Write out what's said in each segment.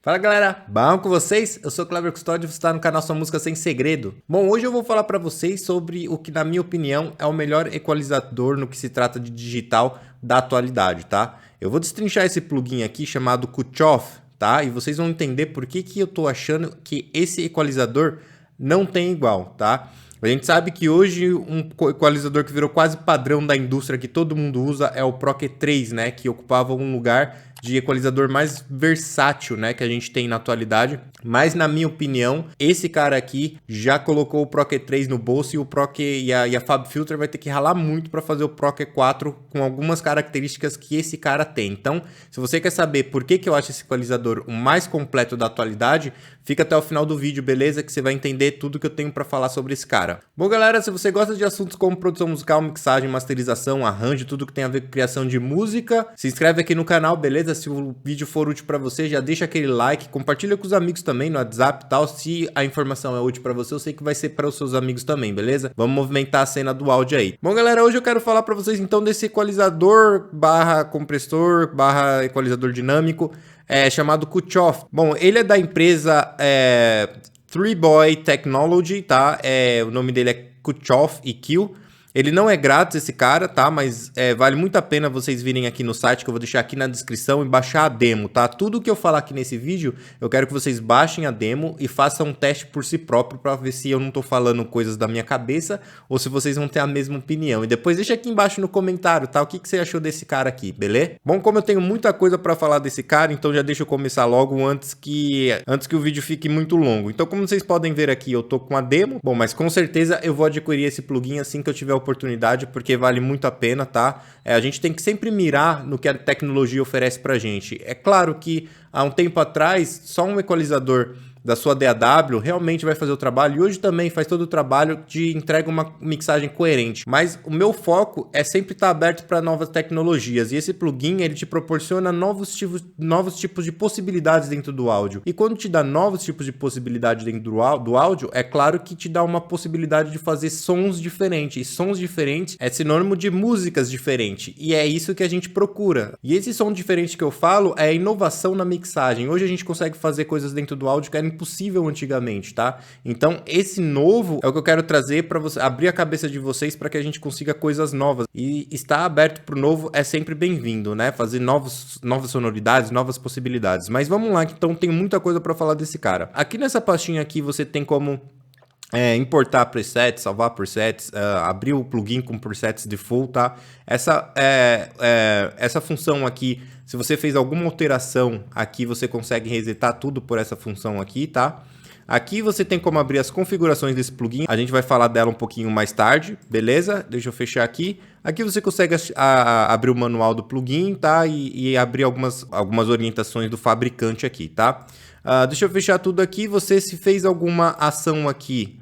Fala galera, bom com vocês? Eu sou o Cleber Custódio e você está no canal Sua Música Sem Segredo. Bom, hoje eu vou falar para vocês sobre o que na minha opinião é o melhor equalizador no que se trata de digital da atualidade, tá? Eu vou destrinchar esse plugin aqui chamado Kuchoff, tá? E vocês vão entender por que eu tô achando que esse equalizador não tem igual, tá? A gente sabe que hoje um equalizador que virou quase padrão da indústria que todo mundo usa é o Pro Q3, né? Que ocupava um lugar de equalizador mais versátil, né, que a gente tem na atualidade. Mas na minha opinião, esse cara aqui já colocou o Pro Q3 no bolso e o Pro Q e a FabFilter vai ter que ralar muito para fazer o Pro Q4 com algumas características que esse cara tem. Então, se você quer saber por que eu acho esse equalizador o mais completo da atualidade, fica até o final do vídeo, beleza? Que você vai entender tudo que eu tenho para falar sobre esse cara. Bom, galera, se você gosta de assuntos como produção musical, mixagem, masterização, arranjo, tudo que tem a ver com criação de música, se inscreve aqui no canal, beleza? Se o vídeo for útil para você, já deixa aquele like, compartilha com os amigos também no WhatsApp e tal. Se a informação é útil para você, eu sei que vai ser para os seus amigos também, beleza? Vamos movimentar a cena do áudio aí. Bom, galera, hoje eu quero falar para vocês então desse equalizador barra compressor barra equalizador dinâmico chamado Kuchoff. Bom, ele é da empresa Three Boy Technology, tá? O nome dele é Kuchoff EQ. Ele não é grátis, esse cara, tá? Mas vale muito a pena vocês virem aqui no site, que eu vou deixar aqui na descrição, e baixar a demo, tá? Tudo que eu falar aqui nesse vídeo, eu quero que vocês baixem a demo e façam um teste por si próprio para ver se eu não tô falando coisas da minha cabeça ou se vocês vão ter a mesma opinião. E depois deixa aqui embaixo no comentário, tá? O que você achou desse cara aqui, beleza? Bom, como eu tenho muita coisa para falar desse cara, então já deixa eu começar logo antes que o vídeo fique muito longo. Então, como vocês podem ver aqui, eu tô com a demo. Bom, mas com certeza eu vou adquirir esse plugin assim que eu tiver oportunidade, porque vale muito a pena, tá? A gente tem que sempre mirar no que a tecnologia oferece pra gente. É claro que há um tempo atrás, só um equalizador da sua DAW realmente vai fazer o trabalho, e hoje também faz todo o trabalho de entrega uma mixagem coerente, mas o meu foco é sempre estar aberto para novas tecnologias, e esse plugin ele te proporciona novos tipos de possibilidades dentro do áudio, e quando te dá novos tipos de possibilidades dentro do áudio, é claro que te dá uma possibilidade de fazer sons diferentes, e sons diferentes é sinônimo de músicas diferentes, e é isso que a gente procura, e esse som diferente que eu falo é a inovação na mixagem. Hoje a gente consegue fazer coisas dentro do áudio que era impossível antigamente, tá? Então esse novo é o que eu quero trazer para você, abrir a cabeça de vocês para que a gente consiga coisas novas, e estar aberto para o novo é sempre bem-vindo, né? Fazer novas sonoridades, novas possibilidades. Mas vamos lá, então tem muita coisa para falar desse cara. Aqui nessa pastinha aqui você tem como importar presets, salvar presets, abrir o plugin com presets default, tá? Essa função aqui, se você fez alguma alteração aqui, você consegue resetar tudo por essa função aqui, tá? Aqui você tem como abrir as configurações desse plugin, a gente vai falar dela um pouquinho mais tarde, beleza? Deixa eu fechar aqui. Aqui você consegue abrir o manual do plugin, tá? E abrir algumas orientações do fabricante aqui, tá? Deixa eu fechar tudo aqui. Você, se fez alguma ação aqui,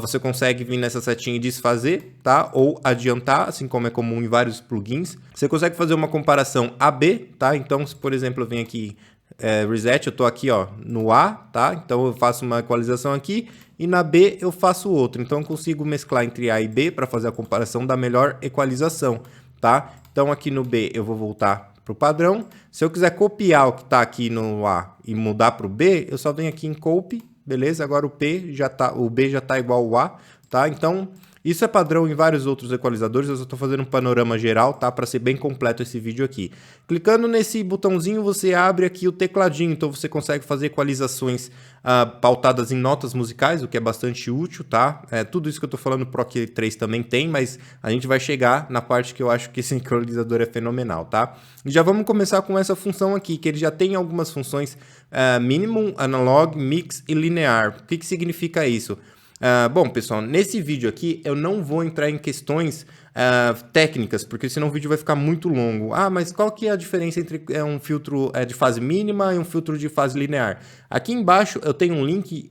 você consegue vir nessa setinha e desfazer, tá? Ou adiantar, assim como é comum em vários plugins. Você consegue fazer uma comparação AB, tá? Então, se por exemplo eu venho aqui, reset, eu tô aqui ó, no A, tá? Então eu faço uma equalização aqui e na B eu faço outro. Então eu consigo mesclar entre A e B para fazer a comparação da melhor equalização, tá? Então aqui no B eu vou voltar para o padrão. Se eu quiser copiar o que está aqui no A e mudar para o B, eu só venho aqui em Copy. Beleza? Agora o B já tá igual ao A, tá? Então, isso é padrão em vários outros equalizadores, eu só tô fazendo um panorama geral, tá? Para ser bem completo esse vídeo aqui. Clicando nesse botãozinho, você abre aqui o tecladinho, então você consegue fazer equalizações pautadas em notas musicais, o que é bastante útil, tá? Tudo isso que eu tô falando Pro Q3 também tem, mas a gente vai chegar na parte que eu acho que esse equalizador é fenomenal, tá? E já vamos começar com essa função aqui, que ele já tem algumas funções minimum, analog, mix e linear. O que significa isso? Bom, pessoal, nesse vídeo aqui eu não vou entrar em questões técnicas, porque senão o vídeo vai ficar muito longo. Mas qual que é a diferença entre um filtro de fase mínima e um filtro de fase linear? Aqui embaixo eu tenho um link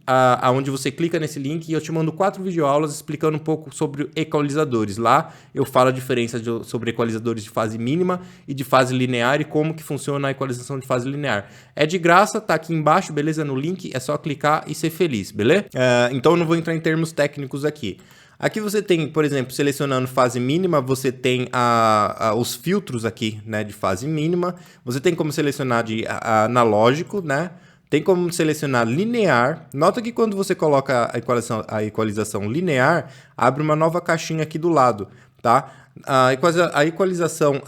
onde você clica nesse link e eu te mando 4 videoaulas explicando um pouco sobre equalizadores. Lá eu falo a diferença sobre equalizadores de fase mínima e de fase linear e como que funciona a equalização de fase linear. É de graça, tá aqui embaixo, beleza? No link, é só clicar e ser feliz, beleza? Então eu não vou entrar em termos técnicos aqui. Aqui você tem, por exemplo, selecionando fase mínima, você tem os filtros aqui, né, de fase mínima. Você tem como selecionar de analógico, né? tem como selecionar linear. Nota que quando você coloca a equalização linear, abre uma nova caixinha aqui do lado, tá? A equalização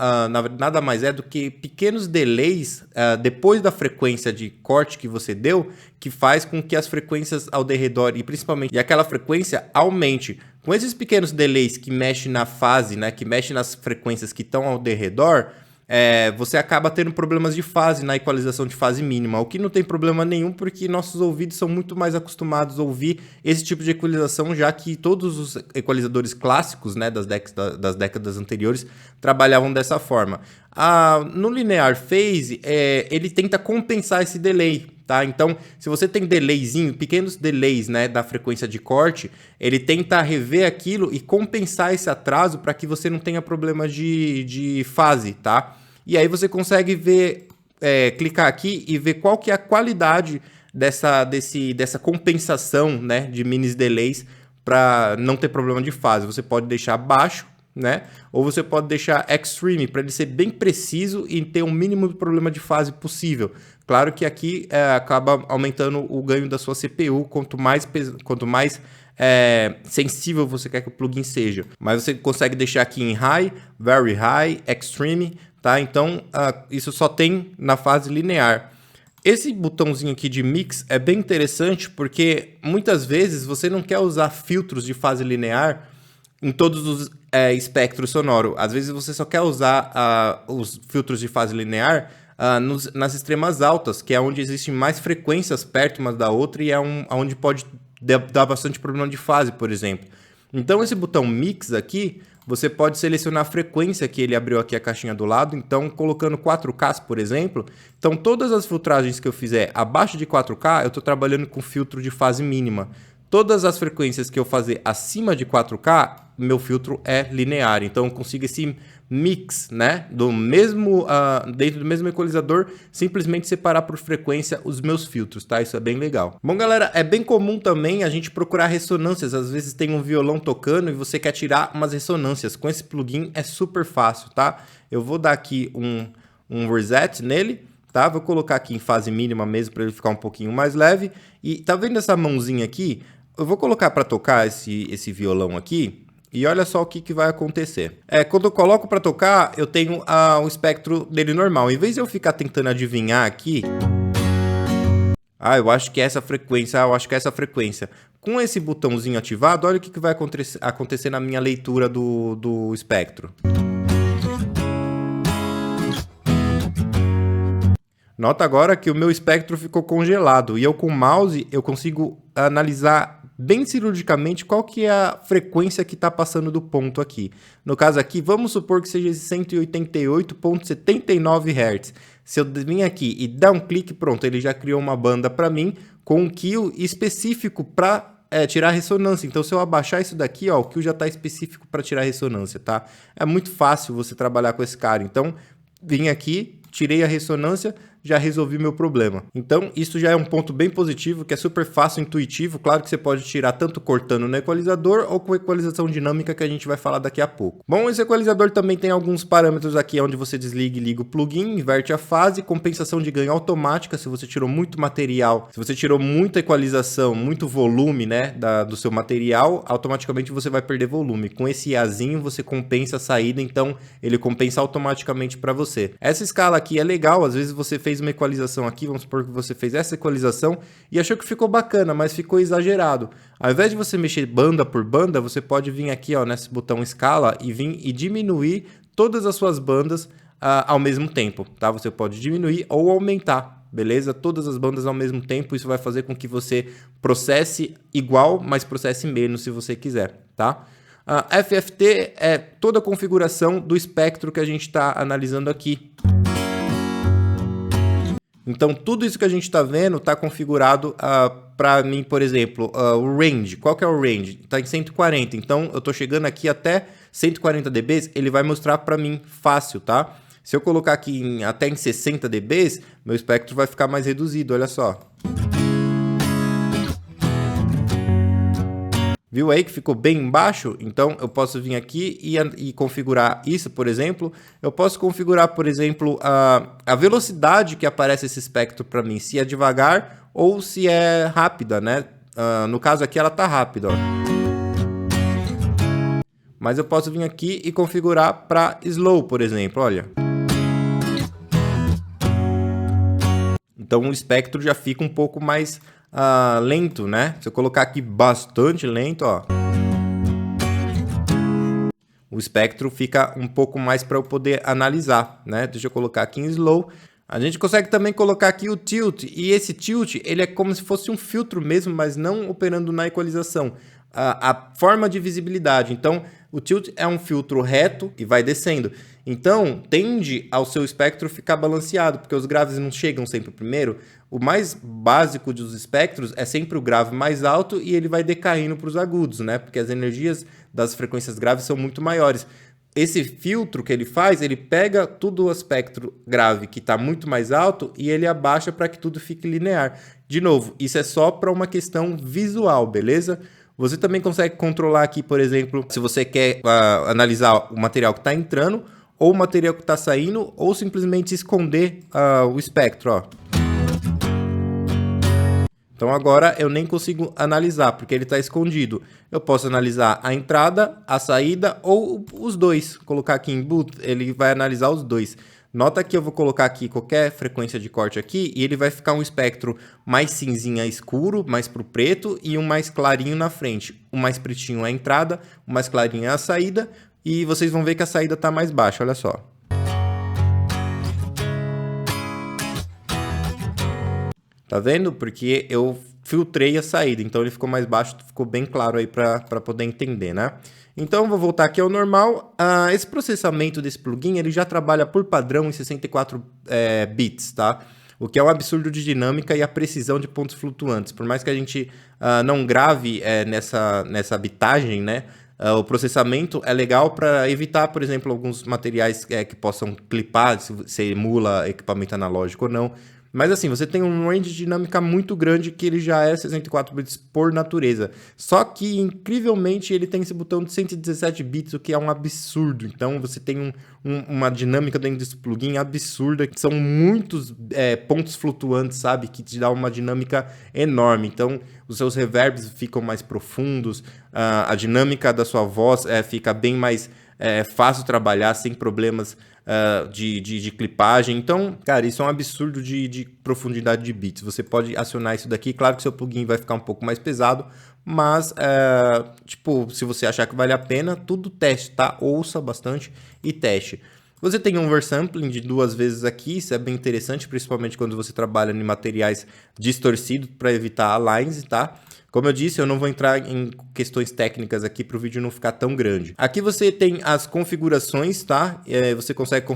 nada mais é do que pequenos delays depois da frequência de corte que você deu, que faz com que as frequências ao derredor e principalmente aquela frequência aumente. Com esses pequenos delays que mexem na fase, né, que mexem nas frequências que estão ao derredor, você acaba tendo problemas de fase na equalização de fase mínima, o que não tem problema nenhum, porque nossos ouvidos são muito mais acostumados a ouvir esse tipo de equalização, já que todos os equalizadores clássicos, né, das décadas anteriores trabalhavam dessa forma. No Linear Phase, ele tenta compensar esse delay, tá? Então, se você tem delayzinho, pequenos delays, né, da frequência de corte, ele tenta rever aquilo e compensar esse atraso para que você não tenha problema de fase, tá? E aí você consegue ver, clicar aqui e ver qual que é a qualidade dessa compensação, né, de mini delays para não ter problema de fase. Você pode deixar baixo, né? Ou você pode deixar extreme para ele ser bem preciso e ter o mínimo de problema de fase possível. Claro que aqui acaba aumentando o ganho da sua CPU quanto mais sensível você quer que o plugin seja. Mas você consegue deixar aqui em high, very high, extreme, tá? Então isso só tem na fase linear. Esse botãozinho aqui de mix é bem interessante porque muitas vezes você não quer usar filtros de fase linear em todos os espectros sonoros. Às vezes você só quer usar os filtros de fase linear nas extremas altas, que é onde existem mais frequências perto uma da outra e é onde pode dar bastante problema de fase, por exemplo. Então esse botão mix aqui, você pode selecionar a frequência que ele abriu aqui a caixinha do lado. Então colocando 4K, por exemplo, então todas as filtragens que eu fizer abaixo de 4K, eu estou trabalhando com filtro de fase mínima. Todas as frequências que eu fazer acima de 4K, meu filtro é linear. Então eu consigo esse mix, né, dentro do mesmo equalizador, simplesmente separar por frequência os meus filtros, tá? Isso é bem legal. Bom, galera, é bem comum também a gente procurar ressonâncias. Às vezes tem um violão tocando e você quer tirar umas ressonâncias. Com esse plugin é super fácil, tá? Eu vou dar aqui um reset nele, tá? Vou colocar aqui em fase mínima mesmo para ele ficar um pouquinho mais leve. E tá vendo essa mãozinha aqui? Eu vou colocar para tocar esse violão aqui. E olha só o que vai acontecer. Quando eu coloco para tocar, eu tenho o espectro dele normal. Em vez de eu ficar tentando adivinhar aqui... eu acho que é essa frequência. Eu acho que é essa frequência. Com esse botãozinho ativado, olha o que vai acontecer na minha leitura do espectro. Nota agora que o meu espectro ficou congelado. E eu com o mouse, eu consigo analisar bem cirurgicamente qual que é a frequência que está passando do ponto aqui. No caso aqui, vamos supor que seja 188.79 Hz. Se eu vir aqui e dar um clique, pronto, ele já criou uma banda para mim com um kill específico para tirar ressonância. Então, se eu abaixar isso daqui, ó, o kill já está específico para tirar ressonância, tá? É muito fácil você trabalhar com esse cara. Então, vim aqui, tirei a ressonância, já resolvi meu problema. Então, isso já é um ponto bem positivo, que é super fácil, intuitivo. Claro que você pode tirar tanto cortando no equalizador ou com equalização dinâmica, que a gente vai falar daqui a pouco. Bom, esse equalizador também tem alguns parâmetros aqui, onde você desliga e liga o plugin, inverte a fase, compensação de ganho automática, se você tirou muito material, se você tirou muita equalização, muito volume, né, do seu material, automaticamente você vai perder volume. Com esse IAzinho, você compensa a saída, então ele compensa automaticamente para você. Essa escala aqui é legal, às vezes você fez uma equalização aqui, vamos supor que você fez essa equalização e achou que ficou bacana, mas ficou exagerado. Ao invés de você mexer banda por banda, você pode vir aqui, ó, nesse botão escala e vir e diminuir todas as suas bandas ao mesmo tempo, tá? Você pode diminuir ou aumentar, beleza? Todas as bandas ao mesmo tempo, isso vai fazer com que você processe igual, mas processe menos se você quiser, tá? FFT é toda a configuração do espectro que a gente está analisando aqui. Então, tudo isso que a gente está vendo está configurado para mim, por exemplo, o range. Qual que é o range? Está em 140. Então, eu estou chegando aqui até 140 dB, ele vai mostrar para mim fácil, tá? Se eu colocar aqui até em 60 dB, meu espectro vai ficar mais reduzido, olha só. Viu aí que ficou bem baixo? Então, eu posso vir aqui e configurar isso, por exemplo. Eu posso configurar, por exemplo, a velocidade que aparece esse espectro para mim. Se é devagar ou se é rápida, né? No caso aqui ela tá rápida, ó. Mas eu posso vir aqui e configurar para slow, por exemplo, olha. Então o espectro já fica um pouco mais lento, né? Se eu colocar aqui bastante lento, ó, o espectro fica um pouco mais para eu poder analisar, né? Deixa eu colocar aqui em slow. A gente consegue também colocar aqui o tilt, e esse tilt ele é como se fosse um filtro mesmo, mas não operando na equalização. A forma de visibilidade. Então, o tilt é um filtro reto e vai descendo. Então, tende ao seu espectro ficar balanceado, porque os graves não chegam sempre primeiro. O mais básico dos espectros é sempre o grave mais alto e ele vai decaindo para os agudos, né? Porque as energias das frequências graves são muito maiores. Esse filtro que ele faz, ele pega todo o espectro grave que está muito mais alto e ele abaixa para que tudo fique linear. De novo, isso é só para uma questão visual, beleza? Você também consegue controlar aqui, por exemplo, se você quer analisar o material que está entrando, ou o material que está saindo, ou simplesmente esconder o espectro, ó. Então agora eu nem consigo analisar, porque ele está escondido. Eu posso analisar a entrada, a saída ou os dois. Colocar aqui em boot, ele vai analisar os dois. Nota que eu vou colocar aqui qualquer frequência de corte aqui e ele vai ficar um espectro mais cinzinha escuro, mais pro preto e um mais clarinho na frente. O mais pretinho é a entrada, o mais clarinho é a saída e vocês vão ver que a saída está mais baixa, olha só. Tá vendo? Porque eu filtrei a saída, então ele ficou mais baixo, ficou bem claro aí para poder entender, né? Então, vou voltar aqui ao normal. Esse processamento desse plugin, ele já trabalha por padrão em 64 bits, tá? O que é um absurdo de dinâmica e a precisão de pontos flutuantes. Por mais que a gente não grave nessa bitagem, né? O processamento é legal para evitar, por exemplo, alguns materiais que possam clipar, se emula equipamento analógico ou não. Mas assim, você tem um range de dinâmica muito grande que ele já é 64 bits por natureza. Só que, incrivelmente, ele tem esse botão de 117 bits, o que é um absurdo. Então, você tem uma dinâmica dentro desse plugin absurda, que são muitos pontos flutuantes, sabe? Que te dá uma dinâmica enorme. Então, os seus reverbs ficam mais profundos, a dinâmica da sua voz fica bem mais fácil trabalhar, sem problemas de clipagem. Então, cara, isso é um absurdo de profundidade de bits. Você pode acionar isso daqui. Claro que seu plugin vai ficar um pouco mais pesado, mas, tipo, se você achar que vale a pena, tudo teste, tá? Ouça bastante e teste. Você tem um oversampling de 2 vezes aqui, isso é bem interessante, principalmente quando você trabalha em materiais distorcidos para evitar aligns, tá? Como eu disse, eu não vou entrar em questões técnicas aqui para o vídeo não ficar tão grande. Aqui você tem as configurações, tá? Você consegue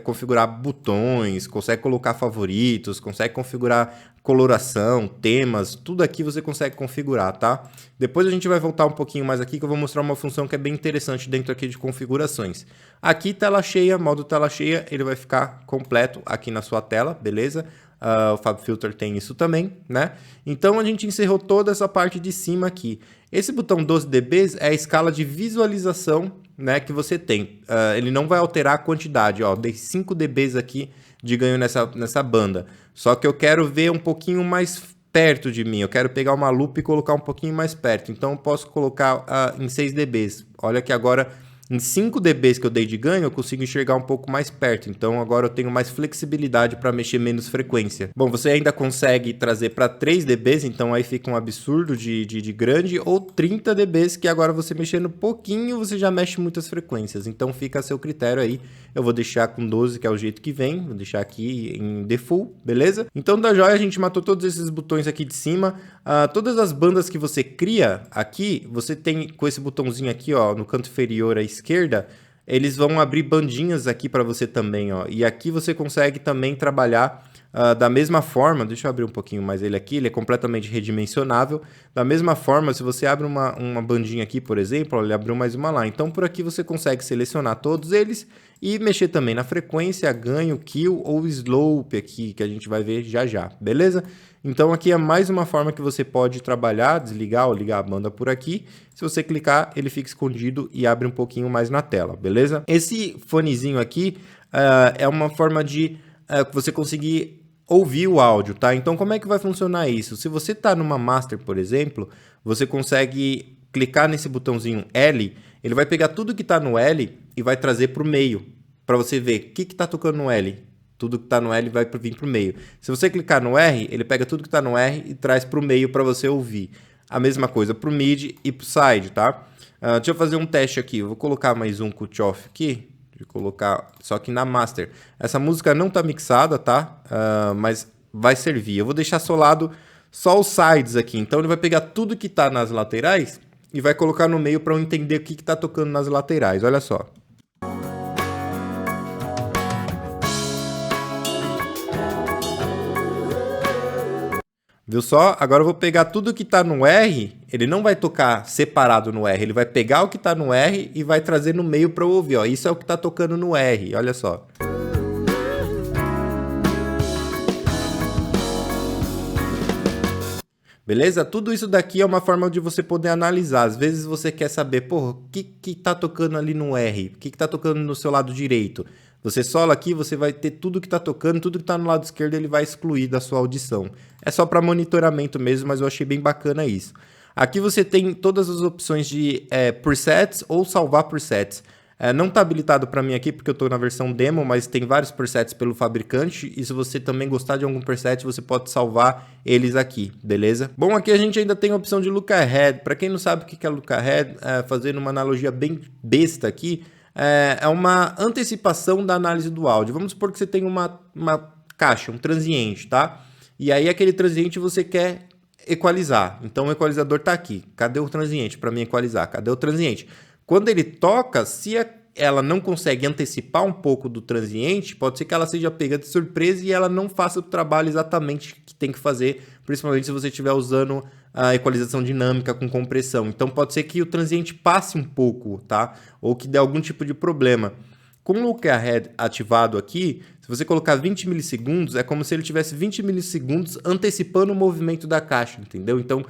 configurar botões, consegue colocar favoritos, consegue configurar coloração, temas, tudo aqui você consegue configurar, tá? Depois a gente vai voltar um pouquinho mais aqui que eu vou mostrar uma função que é bem interessante dentro aqui de configurações. Aqui tela cheia, modo tela cheia, ele vai ficar completo aqui na sua tela, beleza? O FabFilter tem isso também, né? Então a gente encerrou toda essa parte de cima aqui. Esse botão 12 dB é a escala de visualização, né, que você tem. Ele não vai alterar a quantidade, ó. Dei 5 dB aqui de ganho nessa banda. Só que eu quero ver um pouquinho mais perto de mim. Eu quero pegar uma lupa e colocar um pouquinho mais perto. Então eu posso colocar em 6 dB. Olha que agora em 5 dB que eu dei de ganho, eu consigo enxergar um pouco mais perto. Então agora eu tenho mais flexibilidade para mexer menos frequência. Bom, você ainda consegue trazer para 3 dB, então aí fica um absurdo de grande, ou 30 dB, que agora você mexendo pouquinho, você já mexe muitas frequências. Então fica a seu critério aí. Eu vou deixar com 12, que é o jeito que vem. Vou deixar aqui em default, beleza? Então da joia a gente matou todos esses botões aqui de cima. Todas as bandas que você cria aqui, você tem com esse botãozinho aqui, ó, no canto inferior à esquerda, eles vão abrir bandinhas aqui para você também, ó. E aqui você consegue também trabalhar da mesma forma. Deixa eu abrir um pouquinho mais ele aqui, ele é completamente redimensionável. Da mesma forma, se você abre uma bandinha aqui, por exemplo, ó, ele abriu mais uma lá. Então por aqui você consegue selecionar todos eles e mexer também na frequência, ganho, kill ou slope aqui, que a gente vai ver já já, beleza? Então aqui é mais uma forma que você pode trabalhar, desligar ou ligar a banda por aqui. Se você clicar, ele fica escondido e abre um pouquinho mais na tela, beleza? Esse fonezinho aqui é uma forma de você conseguir ouvir o áudio, tá? Então, como é que vai funcionar isso? Se você tá numa master, por exemplo, você consegue clicar nesse botãozinho L, ele vai pegar tudo que tá no L e vai trazer pro meio, para você ver o que tá tocando no L. Tudo que tá no L vai vir pro meio. Se você clicar no R, ele pega tudo que tá no R e traz pro meio para você ouvir. A mesma coisa pro mid e pro side, tá? Deixa eu fazer um teste aqui. Eu vou colocar mais um cut-off aqui. Vou colocar só que na master. Essa música não tá mixada, tá? Mas vai servir. Eu vou deixar solado só os sides aqui. Então ele vai pegar tudo que tá nas laterais e vai colocar no meio para eu entender o que tá tocando nas laterais. Olha só. Viu só? Agora eu vou pegar tudo que tá no R, ele não vai tocar separado no R, ele vai pegar o que tá no R e vai trazer no meio para eu ouvir, ó. Isso é o que tá tocando no R, olha só. Beleza? Tudo isso daqui é uma forma de você poder analisar. Às vezes você quer saber, porra, o que tá tocando ali no R? O que tá tocando no seu lado direito? Você sola aqui, você vai ter tudo que tá tocando, tudo que tá no lado esquerdo ele vai excluir da sua audição. É só para monitoramento mesmo, mas eu achei bem bacana isso. Aqui você tem todas as opções de presets ou salvar presets. Não está habilitado para mim aqui porque eu estou na versão demo, mas tem vários presets pelo fabricante e se você também gostar de algum preset, você pode salvar eles aqui, beleza? Bom, aqui a gente ainda tem a opção de look ahead. Para quem não sabe o que é look ahead, fazendo uma analogia bem besta aqui, é uma antecipação da análise do áudio. Vamos supor que você tem uma caixa, um transiente, tá? E aí aquele transiente você quer equalizar. Então o equalizador está aqui. Cadê o transiente para mim equalizar? Cadê o transiente? Quando ele toca, se ela não consegue antecipar um pouco do transiente, pode ser que ela seja pega de surpresa e ela não faça o trabalho exatamente que tem que fazer, principalmente se você estiver usando a equalização dinâmica com compressão. Então pode ser que o transiente passe um pouco, tá? Ou que dê algum tipo de problema. Com o Look Ahead ativado aqui, se você colocar 20 milissegundos, é como se ele tivesse 20 milissegundos antecipando o movimento da caixa, entendeu? Então,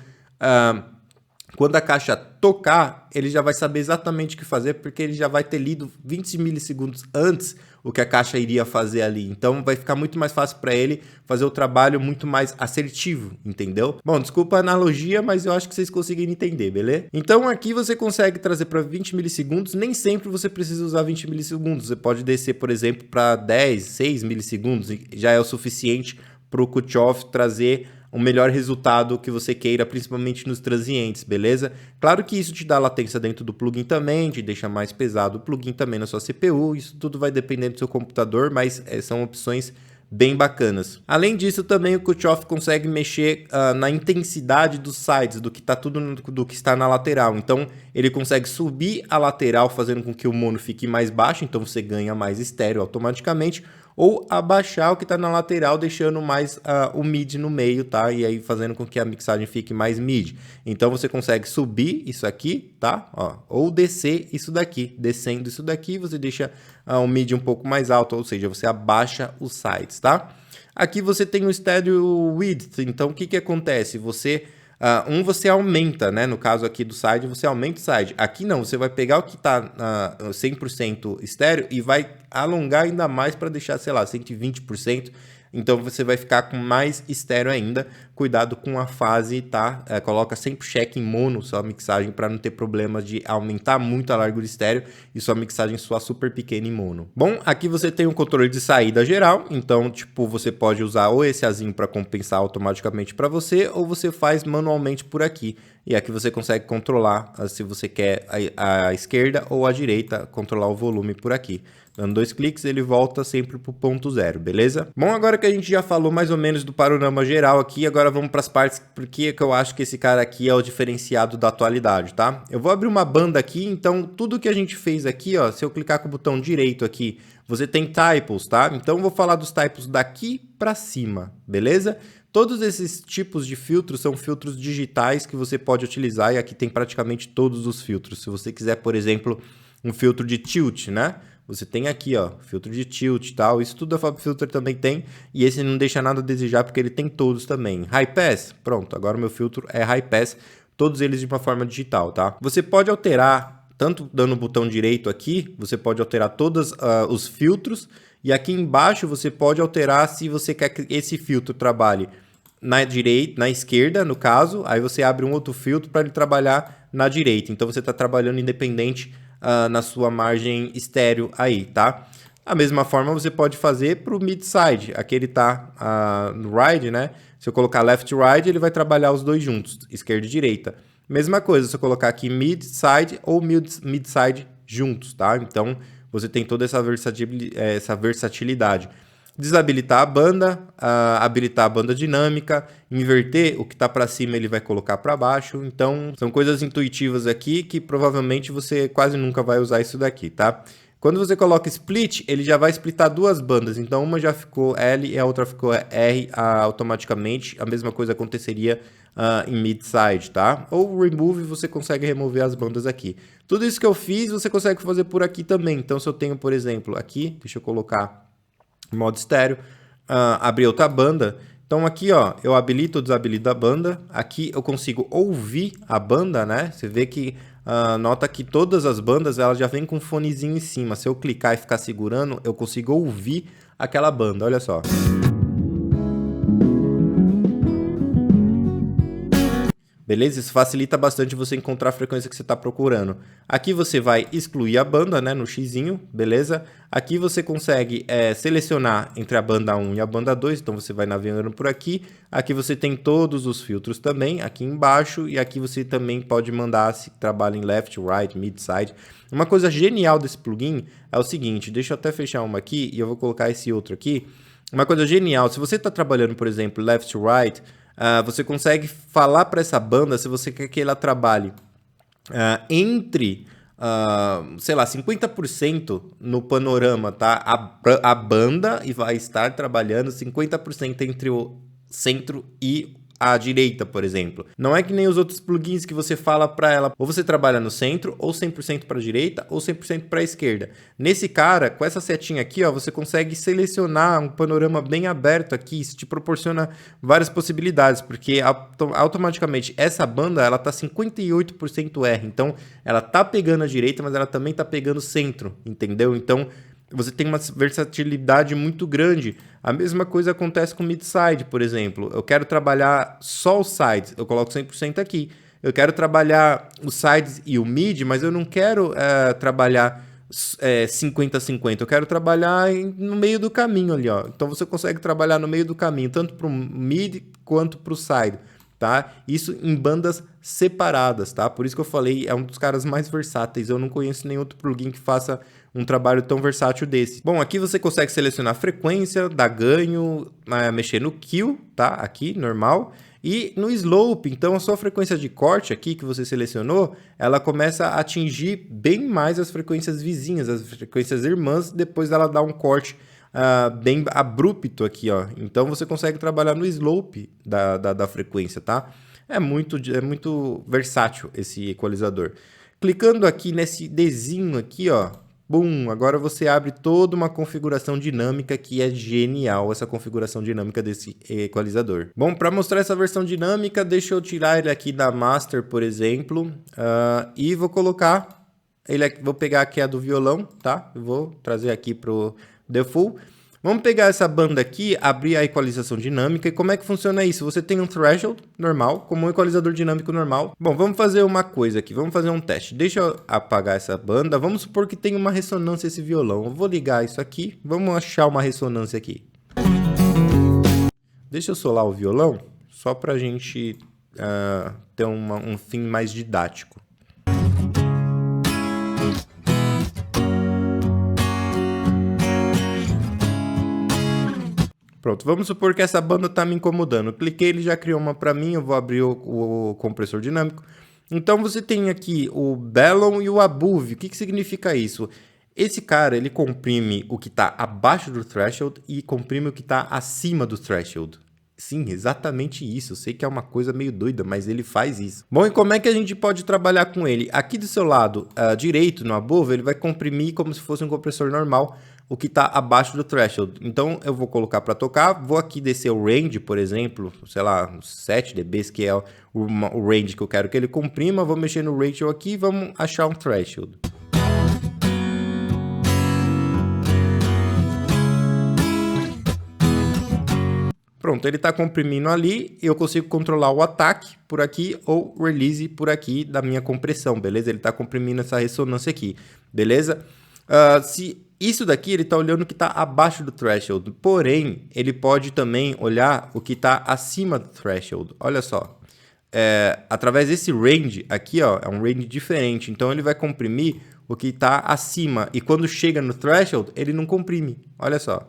quando a caixa tocar, ele já vai saber exatamente o que fazer, porque ele já vai ter lido 20 milissegundos antes o que a caixa iria fazer ali. Então vai ficar muito mais fácil para ele fazer o trabalho muito mais assertivo, entendeu? Bom, desculpa a analogia, mas eu acho que vocês conseguiram entender, beleza? Então aqui você consegue trazer para 20 milissegundos, nem sempre você precisa usar 20 milissegundos. Você pode descer, por exemplo, para 10, 6 milissegundos, já é o suficiente para o cut-off trazer o melhor resultado que você queira, principalmente nos transientes, beleza? Claro que isso te dá latência dentro do plugin também, te deixa mais pesado o plugin também na sua CPU, isso tudo vai depender do seu computador, mas são opções bem bacanas. Além disso, também o cut-off consegue mexer na intensidade dos sides, do que tá do que está na lateral. Então, ele consegue subir a lateral, fazendo com que o mono fique mais baixo, então você ganha mais estéreo automaticamente, ou abaixar o que está na lateral, deixando mais o mid no meio, tá? E aí fazendo com que a mixagem fique mais mid. Então você consegue subir isso aqui, tá? Ó, ou descer isso daqui. Descendo isso daqui, você deixa o mid um pouco mais alto, ou seja, você abaixa os sides, tá? Aqui você tem o stereo width, então o que acontece? Você aumenta, né? No caso aqui do side, você aumenta o side. Aqui não, você vai pegar o que está 100% estéreo e vai alongar ainda mais para deixar, sei lá, 120%. Então você vai ficar com mais estéreo ainda. Cuidado com a fase, tá? Coloca sempre check em mono sua mixagem para não ter problema de aumentar muito a largura estéreo e sua mixagem soar super pequena em mono. Bom, aqui você tem um controle de saída geral, então tipo você pode usar ou esse azinho para compensar automaticamente para você ou você faz manualmente por aqui. E aqui você consegue controlar se você quer a esquerda ou a direita, controlar o volume por aqui. Dando 2 cliques, ele volta sempre para o ponto zero, beleza? Bom, agora que a gente já falou mais ou menos do panorama geral aqui, agora vamos para as partes porque eu acho que esse cara aqui é o diferenciado da atualidade, tá? Eu vou abrir uma banda aqui, então tudo que a gente fez aqui, ó, se eu clicar com o botão direito aqui, você tem typos, tá? Então eu vou falar dos typos daqui para cima, beleza? Todos esses tipos de filtros são filtros digitais que você pode utilizar e aqui tem praticamente todos os filtros. Se você quiser, por exemplo, um filtro de tilt, né? Você tem aqui, ó, filtro de tilt e tal. Isso tudo a FabFilter também tem. E esse não deixa nada a desejar porque ele tem todos também. High Pass, pronto. Agora o meu filtro é High Pass. Todos eles de uma forma digital, tá? Você pode alterar tanto dando o botão direito aqui, você pode alterar todos os filtros, e aqui embaixo você pode alterar se você quer que esse filtro trabalhe na direita, na esquerda, no caso, aí você abre um outro filtro para ele trabalhar na direita. Então você está trabalhando independente na sua margem estéreo aí, tá? A mesma forma você pode fazer para o mid-side. Aqui ele está no right, né? Se eu colocar left e right, ele vai trabalhar os dois juntos, esquerda e direita. Mesma coisa, se eu colocar aqui mid-side ou mid-side juntos, tá? Então você tem toda essa versatilidade. Desabilitar a banda, habilitar a banda dinâmica, inverter o que está para cima ele vai colocar para baixo. Então são coisas intuitivas aqui que provavelmente você quase nunca vai usar isso daqui, tá? Quando você coloca split, ele já vai splitar duas bandas. Então uma já ficou L e a outra ficou R automaticamente. A mesma coisa aconteceria em mid-side, tá? Ou remove, você consegue remover as bandas aqui. Tudo isso que eu fiz, você consegue fazer por aqui também. Então se eu tenho, por exemplo, aqui, deixa eu colocar modo estéreo, abrir outra banda. Então aqui, ó, eu habilito ou desabilito a banda. Aqui eu consigo ouvir a banda, né? Você vê que nota que todas as bandas elas já vêm com um fonezinho em cima. Se eu clicar e ficar segurando, eu consigo ouvir aquela banda. Olha só. Beleza? Isso facilita bastante você encontrar a frequência que você está procurando. Aqui você vai excluir a banda, né, no xizinho, beleza? Aqui você consegue selecionar entre a banda 1 e a banda 2, então você vai navegando por aqui. Aqui você tem todos os filtros também, aqui embaixo, e aqui você também pode mandar se trabalha em left, right, mid, side. Uma coisa genial desse plugin é o seguinte, deixa eu até fechar uma aqui e eu vou colocar esse outro aqui. Uma coisa genial, se você está trabalhando, por exemplo, left, right, você consegue falar para essa banda se você quer que ela trabalhe entre, sei lá, 50% no panorama, tá? A banda e vai estar trabalhando 50% entre o centro e a direita, por exemplo. Não é que nem os outros plugins que você fala para ela, ou você trabalha no centro, ou 100% para a direita, ou 100% para a esquerda. Nesse cara, com essa setinha aqui, ó, você consegue selecionar um panorama bem aberto aqui, isso te proporciona várias possibilidades, porque automaticamente essa banda, ela tá 58% R, então ela tá pegando a direita, mas ela também tá pegando o centro, entendeu? Então você tem uma versatilidade muito grande. A mesma coisa acontece com mid-side, por exemplo. Eu quero trabalhar só os sides, eu coloco 100% aqui. Eu quero trabalhar os sides e o mid, mas eu não quero trabalhar 50-50. Eu quero trabalhar no meio do caminho ali, ó. Então você consegue trabalhar no meio do caminho, tanto para o mid quanto para o side, tá? Isso em bandas separadas, tá? Por isso que eu falei, é um dos caras mais versáteis. Eu não conheço nenhum outro plugin que faça um trabalho tão versátil desse. Bom, aqui você consegue selecionar a frequência, dar ganho, mexer no kill, tá? Aqui, normal. E no slope, então a sua frequência de corte aqui que você selecionou, ela começa a atingir bem mais as frequências vizinhas, as frequências irmãs, depois ela dá um corte bem abrupto aqui, ó. Então você consegue trabalhar no slope da frequência, tá? É muito versátil esse equalizador. Clicando aqui nesse Dzinho aqui, ó, bum, agora você abre toda uma configuração dinâmica que é genial, essa configuração dinâmica desse equalizador. Bom, para mostrar essa versão dinâmica, deixa eu tirar ele aqui da master, por exemplo, e vou colocar, vou pegar aqui a do violão, tá? Eu vou trazer aqui pro default. Vamos pegar essa banda aqui, abrir a equalização dinâmica. E como é que funciona isso? Você tem um threshold normal, como um equalizador dinâmico normal. Bom, vamos fazer uma coisa aqui, vamos fazer um teste. Deixa eu apagar essa banda. Vamos supor que tem uma ressonância esse violão. Eu vou ligar isso aqui, vamos achar uma ressonância aqui. Deixa eu solar o violão, só para a gente ter um fim mais didático. Pronto, vamos supor que essa banda está me incomodando. Eu cliquei, ele já criou uma para mim, eu vou abrir o compressor dinâmico. Então você tem aqui o below e o above. O que significa isso? Esse cara, ele comprime o que está abaixo do threshold e comprime o que está acima do threshold. Sim, exatamente isso. Eu sei que é uma coisa meio doida, mas ele faz isso. Bom, e como é que a gente pode trabalhar com ele? Aqui do seu lado direito, no above, ele vai comprimir como se fosse um compressor normal. o que está abaixo do threshold. Então eu vou colocar para tocar, vou aqui descer o range, por exemplo, sei lá, uns 7 dB, que é o range que eu quero que ele comprima, vou mexer no ratio aqui e vamos achar um threshold. Pronto, ele está comprimindo ali, eu consigo controlar o ataque por aqui ou o release por aqui da minha compressão, beleza? Ele está comprimindo essa ressonância aqui, beleza? Se isso daqui ele está olhando o que está abaixo do threshold, porém, ele pode também olhar o que está acima do threshold. Olha só, através desse range aqui, ó, é um range diferente, então ele vai comprimir o que está acima e quando chega no threshold, ele não comprime, olha só.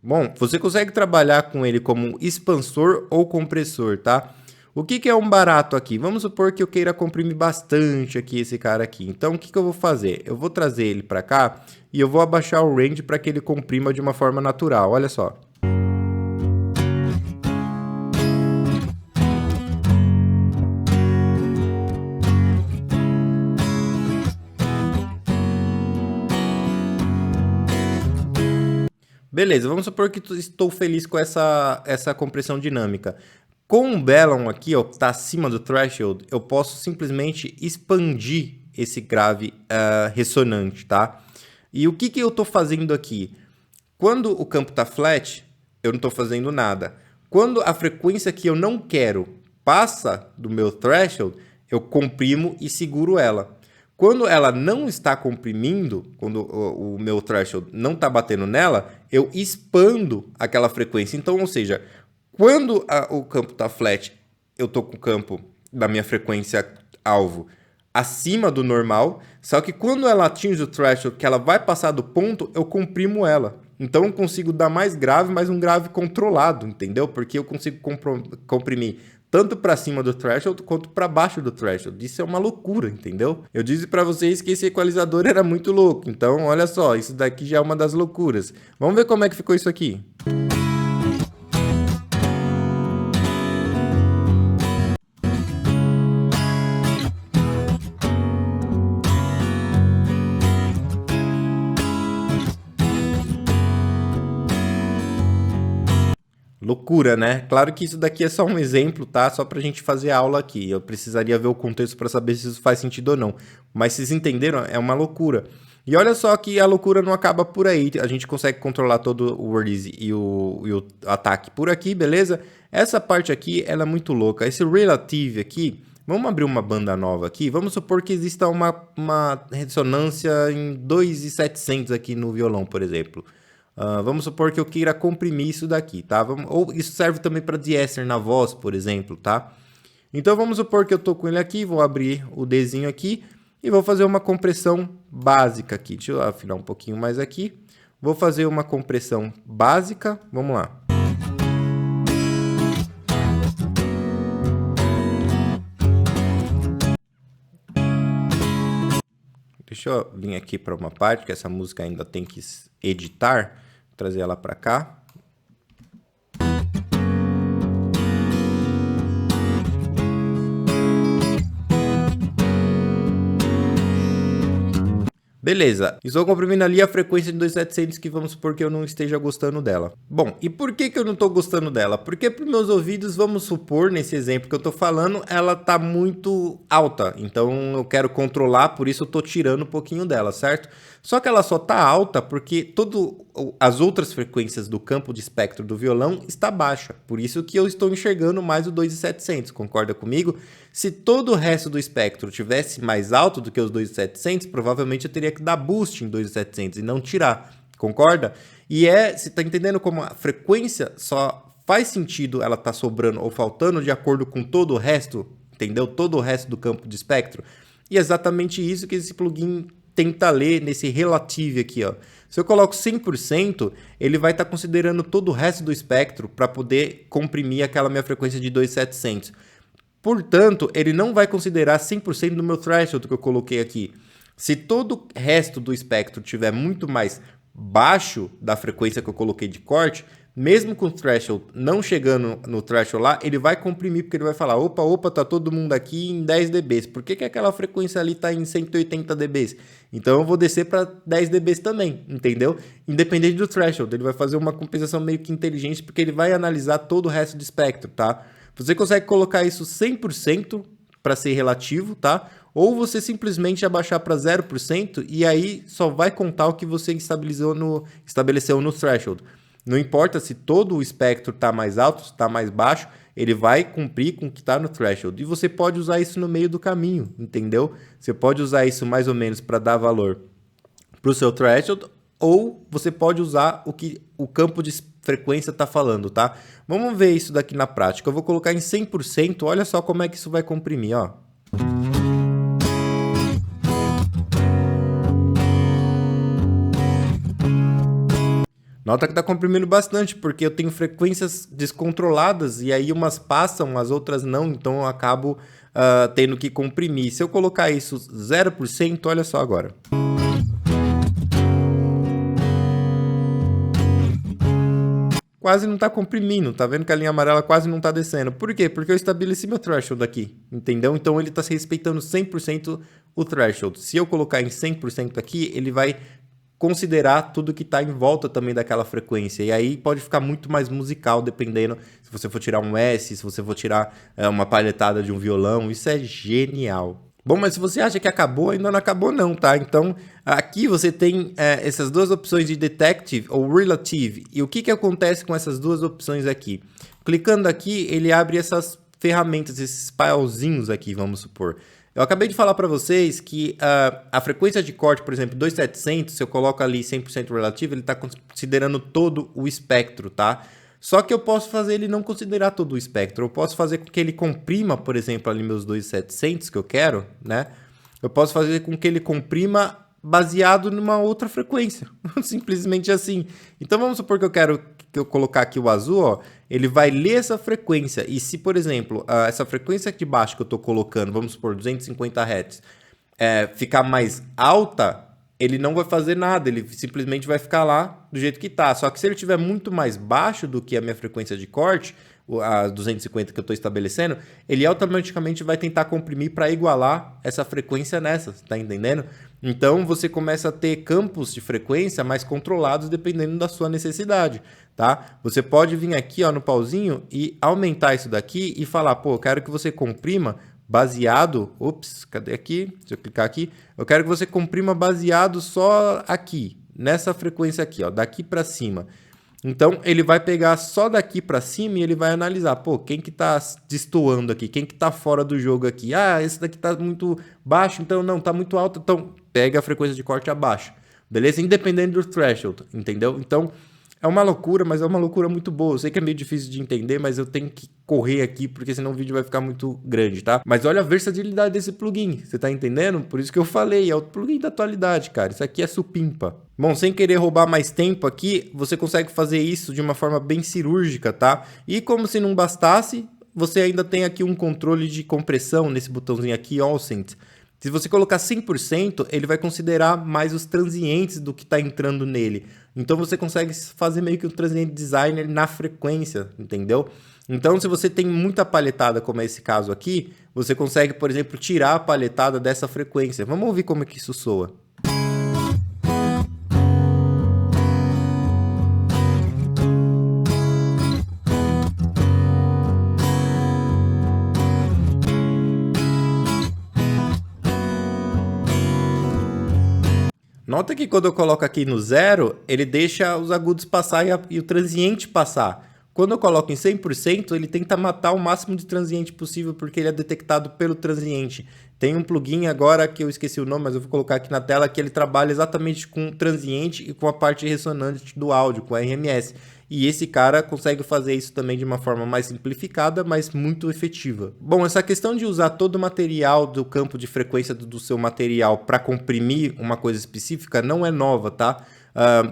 Bom, você consegue trabalhar com ele como expansor ou compressor, tá? O que é um barato aqui? Vamos supor que eu queira comprimir bastante aqui esse cara aqui. Então, o que eu vou fazer? Eu vou trazer ele para cá e eu vou abaixar o range para que ele comprima de uma forma natural. Olha só. Beleza, vamos supor que estou feliz com essa compressão dinâmica. Com o Bellon aqui, ó, que está acima do threshold, eu posso simplesmente expandir esse grave ressonante, tá? E o que eu estou fazendo aqui? Quando o campo está flat, eu não estou fazendo nada. Quando a frequência que eu não quero passa do meu threshold, eu comprimo e seguro ela. Quando ela não está comprimindo, quando o meu threshold não está batendo nela, eu expando aquela frequência. Então, ou seja, quando o campo está flat, eu estou com o campo da minha frequência alvo acima do normal, só que quando ela atinge o threshold, que ela vai passar do ponto, eu comprimo ela. Então eu consigo dar mais grave, mas um grave controlado, entendeu? Porque eu consigo comprimir tanto para cima do threshold quanto para baixo do threshold. Isso é uma loucura, entendeu? Eu disse para vocês que esse equalizador era muito louco. Então, olha só, isso daqui já é uma das loucuras. Vamos ver como é que ficou isso aqui. Loucura, né? Claro que isso daqui é só um exemplo, tá? Só pra gente fazer aula aqui. Eu precisaria ver o contexto para saber se isso faz sentido ou não. Mas vocês entenderam? É uma loucura. E olha só que a loucura não acaba por aí. A gente consegue controlar todo o release e o ataque por aqui, beleza? Essa parte aqui, ela é muito louca. Esse relative aqui, vamos abrir uma banda nova aqui. Vamos supor que exista uma ressonância em 2.700 aqui no violão, por exemplo. Vamos supor que eu queira comprimir isso daqui, tá? Ou isso serve também para de-esser na voz, por exemplo, tá? Então vamos supor que eu tô com ele aqui, vou abrir o Dzinho aqui e vou fazer uma compressão básica aqui. Deixa eu afinar um pouquinho mais aqui. Vou fazer uma compressão básica, vamos lá. Deixa eu vir aqui para uma parte que essa música ainda tem que editar. Vou trazer ela para cá. Beleza, estou comprimindo ali a frequência de 2.700 que vamos supor que eu não esteja gostando dela. Bom, e por que eu não estou gostando dela? Porque para os meus ouvidos, vamos supor, nesse exemplo que eu estou falando, ela está muito alta. Então eu quero controlar, por isso eu estou tirando um pouquinho dela, certo? Só que ela só está alta porque todas as outras frequências do campo de espectro do violão está baixa. Por isso que eu estou enxergando mais o 2.700, concorda comigo? Se todo o resto do espectro tivesse mais alto do que os 2.700, provavelmente eu teria que dar boost em 2.700 e não tirar, concorda? E você está entendendo como a frequência só faz sentido ela tá sobrando ou faltando de acordo com todo o resto, entendeu? Todo o resto do campo de espectro. E é exatamente isso que esse plugin tenta ler nesse relative aqui, ó. Se eu coloco 100%, ele vai estar considerando todo o resto do espectro para poder comprimir aquela minha frequência de 2.700. Portanto, ele não vai considerar 100% do meu threshold que eu coloquei aqui. Se todo o resto do espectro tiver muito mais baixo da frequência que eu coloquei de corte, mesmo com o threshold não chegando no threshold lá, ele vai comprimir, porque ele vai falar, opa, tá todo mundo aqui em 10 dBs, por que aquela frequência ali tá em 180 dBs? Então eu vou descer para 10 dBs também, entendeu? Independente do threshold, ele vai fazer uma compensação meio que inteligente, porque ele vai analisar todo o resto do espectro, tá? Você consegue colocar isso 100% para ser relativo, tá? Ou você simplesmente abaixar para 0% e aí só vai contar o que você estabeleceu no threshold. Não importa se todo o espectro está mais alto, se está mais baixo, ele vai cumprir com o que está no threshold. E você pode usar isso no meio do caminho, entendeu? Você pode usar isso mais ou menos para dar valor para o seu threshold, ou você pode usar o que o campo de frequência está falando, tá? Vamos ver isso daqui na prática. Eu vou colocar em 100%, olha só como é que isso vai comprimir, ó. Nota que está comprimindo bastante, porque eu tenho frequências descontroladas e aí umas passam, as outras não, então eu acabo tendo que comprimir. Se eu colocar isso 0%, olha só agora. Quase não está comprimindo, tá vendo que a linha amarela quase não está descendo. Por quê? Porque eu estabeleci meu threshold aqui, entendeu? Então ele está respeitando 100% o threshold. Se eu colocar em 100% aqui, ele vai considerar tudo que está em volta também daquela frequência. E aí pode ficar muito mais musical, dependendo se você for tirar um S, se você for tirar uma palhetada de um violão. Isso é genial. Bom, mas se você acha que acabou, ainda não acabou não, tá? Então, aqui você tem essas duas opções de Detective ou Relative. E o que acontece com essas duas opções aqui? Clicando aqui, ele abre essas ferramentas, esses filezinhos aqui, vamos supor. Eu acabei de falar para vocês que a frequência de corte, por exemplo, 2700, se eu coloco ali 100% relativo, ele está considerando todo o espectro, tá? Só que eu posso fazer ele não considerar todo o espectro. Eu posso fazer com que ele comprima, por exemplo, ali meus 2700 que eu quero, né? Eu posso fazer com que ele comprima baseado numa outra frequência. Simplesmente assim. Então vamos supor que eu quero que eu colocar aqui o azul, ó, ele vai ler essa frequência. E se, por exemplo, essa frequência aqui de baixo que eu estou colocando, vamos supor 250 Hz, ficar mais alta, ele não vai fazer nada, ele simplesmente vai ficar lá do jeito que está. Só que se ele estiver muito mais baixo do que a minha frequência de corte, a 250 que eu estou estabelecendo, ele automaticamente vai tentar comprimir para igualar essa frequência nessa, tá entendendo? Então você começa a ter campos de frequência mais controlados dependendo da sua necessidade, tá? Você pode vir aqui, ó, no pauzinho e aumentar isso daqui e falar, pô, eu quero que você comprima baseado, cadê aqui? Se eu clicar aqui, eu quero que você comprima baseado só aqui, nessa frequência aqui, ó, daqui para cima. Então, ele vai pegar só daqui para cima e ele vai analisar, pô, quem que tá destoando aqui, quem que tá fora do jogo aqui. Ah, esse daqui tá muito baixo, então não, tá muito alto, então pega a frequência de corte abaixo, beleza? Independente do threshold, entendeu? Então, é uma loucura, mas é uma loucura muito boa. Eu sei que é meio difícil de entender, mas eu tenho que correr aqui, porque senão o vídeo vai ficar muito grande, tá? Mas olha a versatilidade desse plugin, você tá entendendo? Por isso que eu falei, é o plugin da atualidade, cara. Isso aqui é supimpa. Bom, sem querer roubar mais tempo aqui, você consegue fazer isso de uma forma bem cirúrgica, tá? E como se não bastasse, você ainda tem aqui um controle de compressão nesse botãozinho aqui, Oscent. Se você colocar 100%, ele vai considerar mais os transientes do que está entrando nele. Então você consegue fazer meio que um transient designer na frequência, entendeu? Então se você tem muita palhetada, como é esse caso aqui, você consegue, por exemplo, tirar a palhetada dessa frequência. Vamos ouvir como é que isso soa. Nota que quando eu coloco aqui no 0, ele deixa os agudos passar e o transiente passar. Quando eu coloco em 100%, ele tenta matar o máximo de transiente possível, porque ele é detectado pelo transiente. Tem um plugin agora que eu esqueci o nome, mas eu vou colocar aqui na tela, que ele trabalha exatamente com transiente e com a parte ressonante do áudio, com a RMS. E esse cara consegue fazer isso também de uma forma mais simplificada, mas muito efetiva. Bom, essa questão de usar todo o material do campo de frequência do seu material para comprimir uma coisa específica não é nova, tá?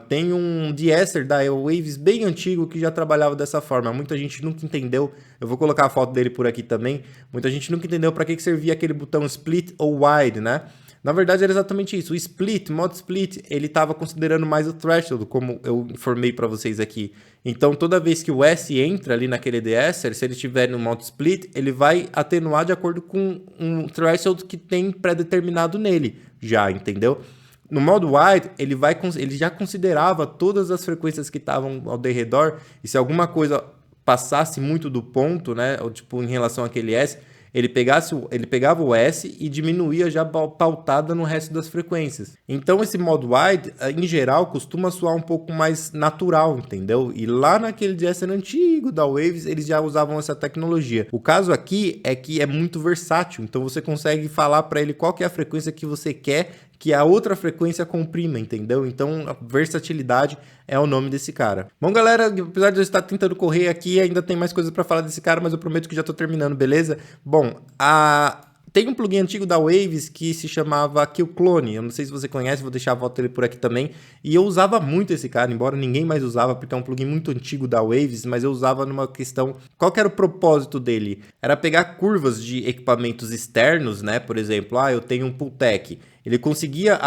Tem um de-esser da Airwaves bem antigo que já trabalhava dessa forma. Muita gente nunca entendeu. Eu vou colocar a foto dele por aqui também. Muita gente nunca entendeu para que servia aquele botão split ou wide, né? Na verdade era exatamente isso. O split, modo split, ele estava considerando mais o threshold, como eu informei para vocês aqui. Então toda vez que o S entra ali naquele deesser, se ele estiver no modo split, ele vai atenuar de acordo com um threshold que tem pré-determinado nele, já, entendeu? No modo wide, ele já considerava todas as frequências que estavam ao redor, e se alguma coisa passasse muito do ponto, né, ou tipo em relação àquele S, ele pegava o S e diminuía já pautada no resto das frequências. Então esse modo wide, em geral, costuma soar um pouco mais natural, entendeu? E lá naquele DSN antigo da Waves, eles já usavam essa tecnologia. O caso aqui é que é muito versátil, então você consegue falar para ele qual que é a frequência que você quer que a outra frequência comprima, entendeu? Então, a versatilidade é o nome desse cara. Bom, galera, apesar de eu estar tentando correr aqui, ainda tem mais coisas para falar desse cara, mas eu prometo que já tô terminando, beleza? Bom, tem um plugin antigo da Waves que se chamava QClone. Eu não sei se você conhece, vou deixar a volta dele por aqui também. E eu usava muito esse cara, embora ninguém mais usava, porque é um plugin muito antigo da Waves, mas eu usava numa questão... Qual que era o propósito dele? Era pegar curvas de equipamentos externos, né? Por exemplo, eu tenho um Pultec. Ele conseguia,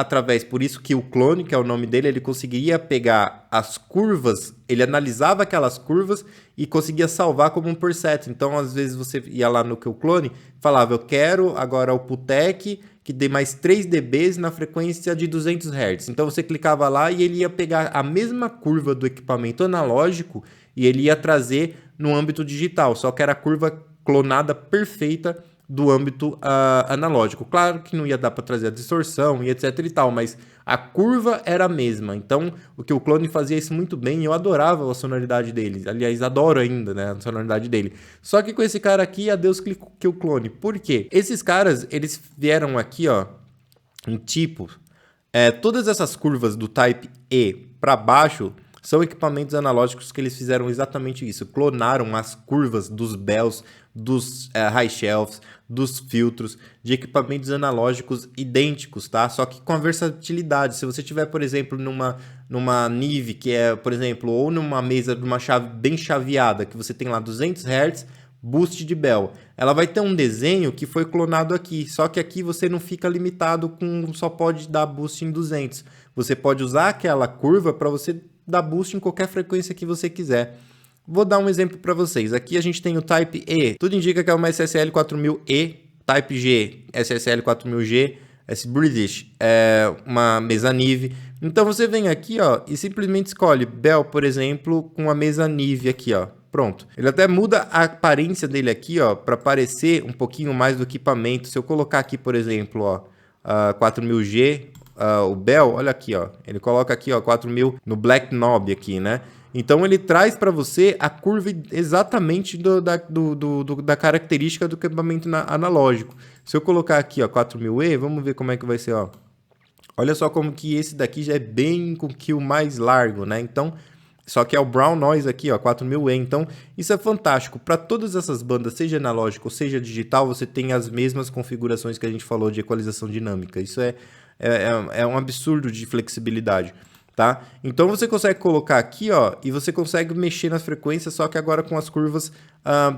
por isso que o clone, que é o nome dele, ele conseguiria pegar as curvas, ele analisava aquelas curvas e conseguia salvar como um preset. Então, às vezes, você ia lá no QClone, falava, eu quero agora o Pultec que dê mais 3 dBs na frequência de 200 Hz. Então, você clicava lá e ele ia pegar a mesma curva do equipamento analógico e ele ia trazer no âmbito digital, só que era a curva clonada perfeita do âmbito analógico. Claro que não ia dar para trazer a distorção e etc e tal, mas a curva era a mesma. Então, o QClone fazia isso muito bem e eu adorava a sonoridade dele. Aliás, adoro ainda, né, a sonoridade dele. Só que com esse cara aqui, adeus QClone. Por quê? Esses caras, eles vieram aqui, ó, em tipo, todas essas curvas do Type E para baixo são equipamentos analógicos que eles fizeram exatamente isso. Clonaram as curvas dos bells, dos high shelves, dos filtros, de equipamentos analógicos idênticos, tá? Só que com a versatilidade. Se você tiver, por exemplo, numa Nive, que é, por exemplo, ou numa mesa de uma chave bem chaveada, que você tem lá 200 Hz, boost de bell. Ela vai ter um desenho que foi clonado aqui, só que aqui você não fica limitado com só pode dar boost em 200. Você pode usar aquela curva para você dar boost em qualquer frequência que você quiser. Vou dar um exemplo para vocês. Aqui a gente tem o Type E. Tudo indica que é uma SSL 4000E. Type G, SSL 4000G. Esse British é uma mesa Nive. Então você vem aqui, ó, e simplesmente escolhe Bell, por exemplo, com a mesa Nive aqui, ó. Pronto. Ele até muda a aparência dele aqui, ó, para parecer um pouquinho mais do equipamento. Se eu colocar aqui, por exemplo, ó, 4000G, o Bell, olha aqui, ó. Ele coloca aqui, ó, 4000 no Black Knob aqui, né? Então ele traz para você a curva exatamente da característica do equipamento analógico. Se eu colocar aqui, ó, 4000E, vamos ver como é que vai ser, ó. Olha só como que esse daqui já é bem com kill mais largo, né? Então, só que é o brown noise aqui, ó, 4000E. Então, isso é fantástico. Para todas essas bandas, seja analógico ou seja digital, você tem as mesmas configurações que a gente falou de equalização dinâmica. Isso é um absurdo de flexibilidade, tá? Então você consegue colocar aqui, ó, e você consegue mexer nas frequências, só que agora com as curvas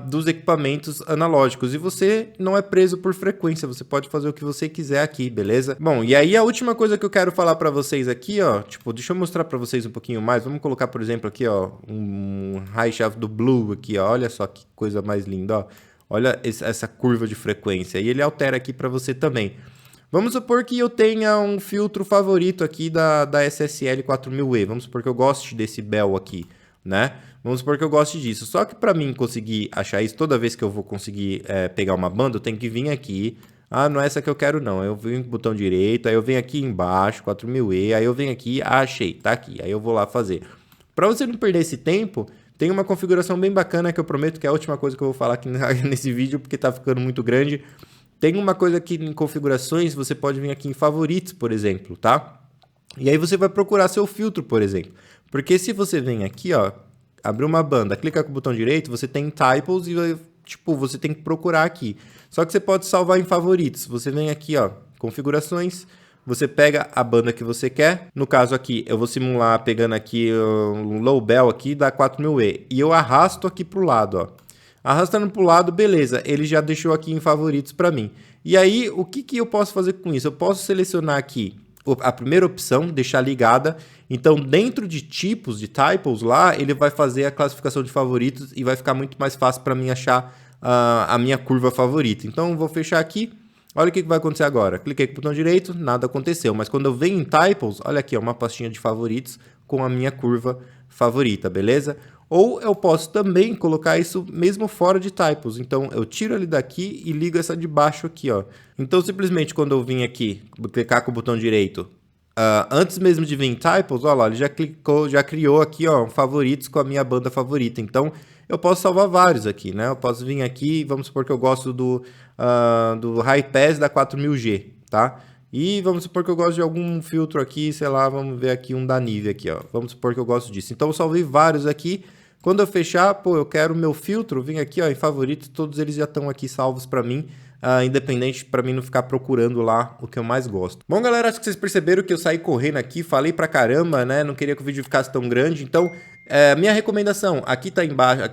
dos equipamentos analógicos. E você não é preso por frequência, você pode fazer o que você quiser aqui, beleza? Bom, e aí a última coisa que eu quero falar para vocês aqui, ó, tipo, deixa eu mostrar para vocês um pouquinho mais. Vamos colocar, por exemplo, aqui, ó, um high shaft do Blue aqui, ó. Olha só que coisa mais linda, ó. Olha essa curva de frequência. E ele altera aqui para você também. Vamos supor que eu tenha um filtro favorito aqui da SSL 4000E. Vamos supor que eu goste desse Bell aqui, né? Vamos supor que eu goste disso. Só que para mim conseguir achar isso, toda vez que eu vou conseguir pegar uma banda, eu tenho que vir aqui. Não é essa que eu quero não. Eu venho com o botão direito, aí eu venho aqui embaixo, 4000E, aí eu venho aqui, achei, tá aqui. Aí eu vou lá fazer. Para você não perder esse tempo, tem uma configuração bem bacana que eu prometo que é a última coisa que eu vou falar aqui nesse vídeo, porque tá ficando muito grande. Tem uma coisa aqui em configurações, você pode vir aqui em favoritos, por exemplo, tá? E aí você vai procurar seu filtro, por exemplo. Porque se você vem aqui, ó, abrir uma banda, clica com o botão direito, você tem typos e, tipo, você tem que procurar aqui. Só que você pode salvar em favoritos. Você vem aqui, ó, configurações, você pega a banda que você quer. No caso aqui, eu vou simular pegando aqui um low bell aqui da 4000E. E eu arrasto aqui pro lado, ó. Arrastando para o lado, beleza, ele já deixou aqui em favoritos para mim. E aí, o que eu posso fazer com isso? Eu posso selecionar aqui a primeira opção, deixar ligada. Então, dentro de tipos, de typos lá, ele vai fazer a classificação de favoritos e vai ficar muito mais fácil para mim achar a minha curva favorita. Então, vou fechar aqui. Olha o que vai acontecer agora. Cliquei com o botão direito, nada aconteceu. Mas quando eu venho em typos, olha aqui, ó, uma pastinha de favoritos com a minha curva favorita, beleza? Ou eu posso também colocar isso mesmo fora de typos. Então, eu tiro ele daqui e ligo essa de baixo aqui, ó. Então, simplesmente, quando eu vim aqui, vou clicar com o botão direito, antes mesmo de vir em typos, olha lá, ele já criou aqui, ó, favoritos com a minha banda favorita. Então, eu posso salvar vários aqui, né? Eu posso vir aqui, vamos supor que eu gosto do High Pass da 4000G, tá? E vamos supor que eu gosto de algum filtro aqui, sei lá, vamos ver aqui um da Nivea aqui, ó. Vamos supor que eu gosto disso. Então, eu salvei vários aqui. Quando eu fechar, pô, eu quero o meu filtro, vim aqui, ó, em favoritos, todos eles já estão aqui salvos para mim, independente para mim não ficar procurando lá o que eu mais gosto. Bom, galera, acho que vocês perceberam que eu saí correndo aqui, falei pra caramba, né? Não queria que o vídeo ficasse tão grande, então minha recomendação, aqui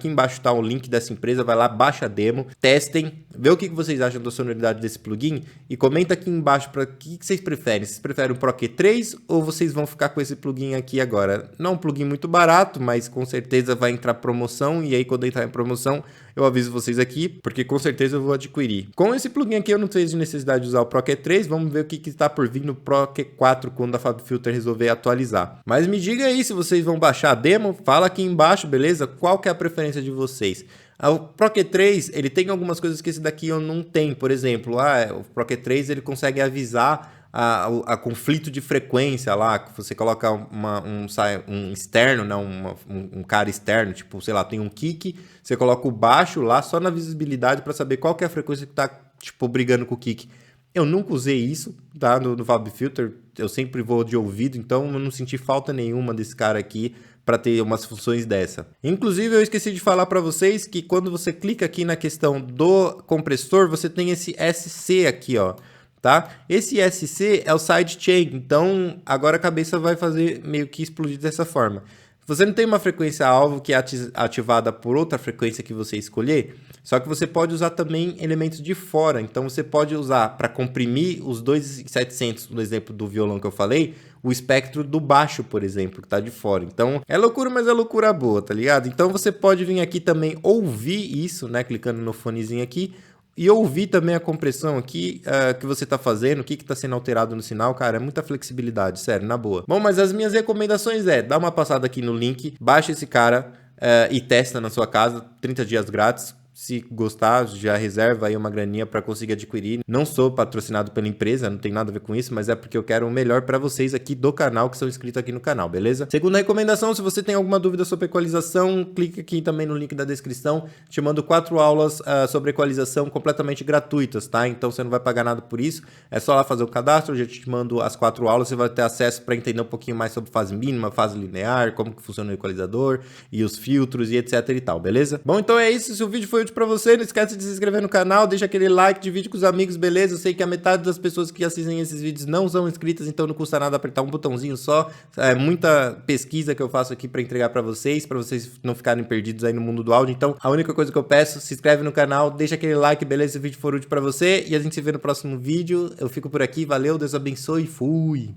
embaixo tá o link dessa empresa, vai lá, baixa a demo, testem, vê o que vocês acham da sonoridade desse plugin e comenta aqui embaixo para o que vocês preferem. Vocês preferem o Pro Q3 ou vocês vão ficar com esse plugin aqui agora? Não é um plugin muito barato, mas com certeza vai entrar promoção e aí quando entrar em promoção eu aviso vocês aqui, porque com certeza eu vou adquirir. Com esse plugin aqui eu não tenho necessidade de usar o Pro Q3, vamos ver o que está por vir no Pro Q4 quando a FabFilter resolver atualizar. Mas me diga aí se vocês vão baixar a demo, fala aqui embaixo, beleza? Qual que é a preferência de vocês? O Pro Q3, ele tem algumas coisas que esse daqui eu não tenho, por exemplo, o Pro Q3 ele consegue avisar a conflito de frequência lá, que você coloca um externo, né, um cara externo, tipo, sei lá, tem um kick, você coloca o baixo lá só na visibilidade para saber qual que é a frequência que tá, tipo, brigando com o kick. Eu nunca usei isso, tá, no FabFilter, eu sempre vou de ouvido, então eu não senti falta nenhuma desse cara aqui para ter umas funções dessa. Inclusive, eu esqueci de falar para vocês que quando você clica aqui na questão do compressor, você tem esse SC aqui, ó. Tá? Esse SC é o sidechain, então agora a cabeça vai fazer meio que explodir dessa forma. Você não tem uma frequência alvo que é ativada por outra frequência que você escolher, só que você pode usar também elementos de fora. Então você pode usar para comprimir os 2700, no exemplo do violão que eu falei, o espectro do baixo, por exemplo, que está de fora. Então é loucura, mas é loucura boa, tá ligado? Então você pode vir aqui também ouvir isso, né? Clicando no fonezinho aqui. E ouvir também a compressão aqui que você está fazendo, o que está sendo alterado no sinal, cara, é muita flexibilidade, sério, na boa. Bom, mas as minhas recomendações dá uma passada aqui no link, baixa esse cara e testa na sua casa, 30 dias grátis. Se gostar, já reserva aí uma graninha para conseguir adquirir. Não sou patrocinado pela empresa, não tem nada a ver com isso, mas é porque eu quero o melhor para vocês aqui do canal, que são inscritos aqui no canal, beleza? Segunda recomendação, se você tem alguma dúvida sobre equalização, clique aqui também no link da descrição. Te mando 4 aulas sobre equalização completamente gratuitas, tá? Então você não vai pagar nada por isso. É só lá fazer o cadastro, eu já te mando as 4 aulas, você vai ter acesso para entender um pouquinho mais sobre fase mínima, fase linear, como que funciona o equalizador e os filtros e etc e tal, beleza? Bom, então é isso. Se o vídeo foi útil pra você, não esquece de se inscrever no canal, deixa aquele like, divide com os amigos, beleza? Eu sei que a metade das pessoas que assistem esses vídeos não são inscritas, então não custa nada apertar um botãozinho só. É muita pesquisa que eu faço aqui pra entregar pra vocês não ficarem perdidos aí no mundo do áudio. Então, a única coisa que eu peço, se inscreve no canal, deixa aquele like, beleza? Se o vídeo for útil pra você, e a gente se vê no próximo vídeo. Eu fico por aqui, valeu, Deus abençoe e fui!